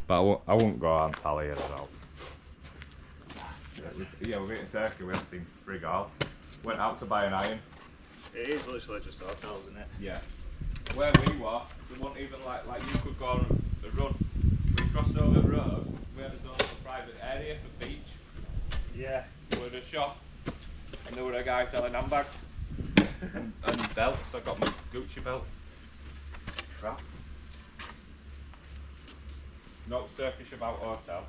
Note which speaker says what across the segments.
Speaker 1: But I won't go on tally it at all. Yeah, we're getting turkey. We haven't seen frig all. Went out to buy an iron.
Speaker 2: It is literally just hotels, isn't it?
Speaker 1: Yeah. Where we were, there wasn't even like you could go on a run. We crossed over the road. We had a zone for private area for beach.
Speaker 2: Yeah.
Speaker 1: There was a shop, and there were a guy selling handbags and belts. I got my Gucci belt. Crap. No Turkish about hotel.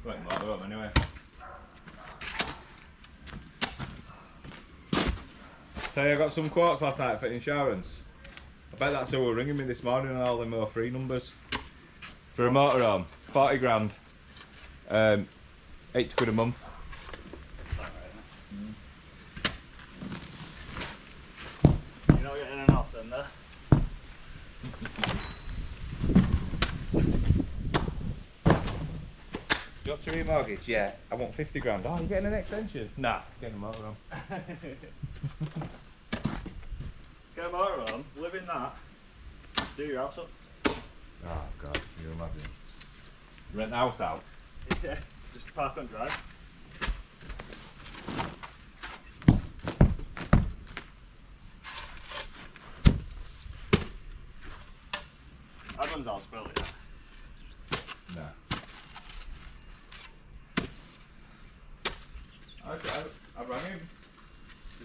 Speaker 1: Went in Motorhome anyway. Tell you, I got some quotes last night for insurance. I bet that's who were ringing me this morning on all them more free numbers. For a motorhome, 40 grand, 80 quid a month.
Speaker 2: You're not getting an house in there?
Speaker 1: You want to remortgage? Yeah. I want 50 grand. Oh, you're getting an extension? Nah, getting a motorhome.
Speaker 2: Get a motorhome, live in that, do your house up.
Speaker 1: Oh god, can you imagine? Rent the house out?
Speaker 2: Yeah, just park and drive. Adam's house built yet?
Speaker 1: No. I rang him.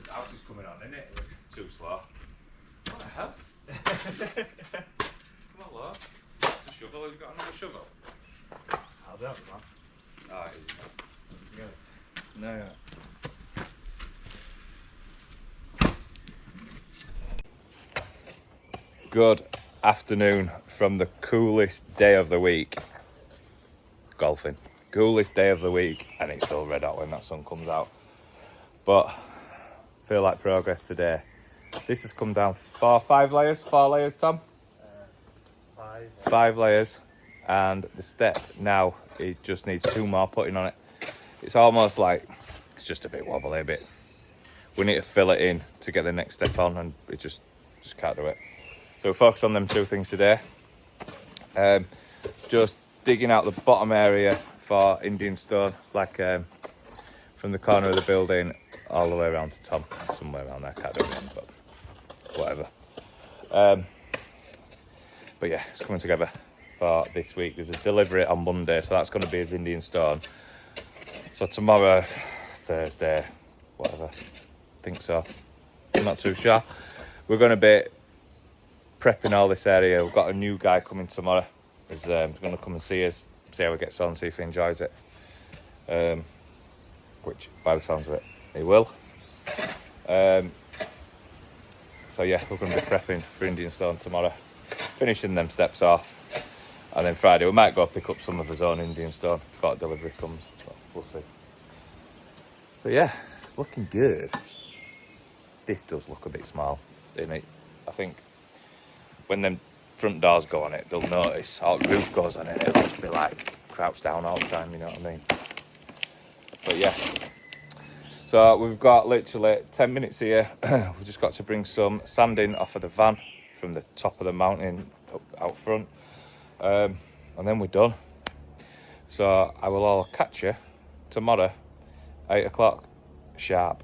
Speaker 1: The house is coming on, isn't it? Too slow. What the hell? Come on, Lord. It's a shovel. Have you got another shovel?
Speaker 2: I'll be out with that.
Speaker 1: Ah, easy.
Speaker 2: No.
Speaker 1: Good afternoon from the coolest day of the week. Golfing. Coolest day of the week, and it's still red hot when that sun comes out. But feel like progress today. This has come down 4 layers, Tom?
Speaker 2: 5.
Speaker 1: 5 layers, and the step now, it just needs 2 more putting on it. It's almost like it's just a bit wobbly a bit. We need to fill it in to get the next step on, and it just can't do it. So we focus on them 2 things today. Just digging out the bottom area for Indian stone. It's like from the corner of the building all the way around to Tom, somewhere around there. Can't do it, but whatever. But yeah, it's coming together for this week. There's a delivery on Monday, so that's going to be his Indian stone. So tomorrow, Thursday, whatever, I think so. I'm not too sure. We're going to be prepping all this area. We've got a new guy coming tomorrow. He's going to come and see us, see how he gets on, see if he enjoys it. Which, by the sounds of it, he will. So yeah, we're going to be prepping for Indian stone tomorrow, finishing them steps off, and then Friday we might go pick up some of his own Indian stone before delivery comes. So we'll see. But yeah, it's looking good. This does look a bit small, doesn't it? I think when them front doors go on it, they'll notice, or the roof goes on it, it'll just be like crouched down all the time, you know what I mean? But yeah, so we've got literally 10 minutes here. We've just got to bring some sand in off of the van from the top of the mountain up out front, and then we're done. So I will all catch you tomorrow, 8 o'clock sharp.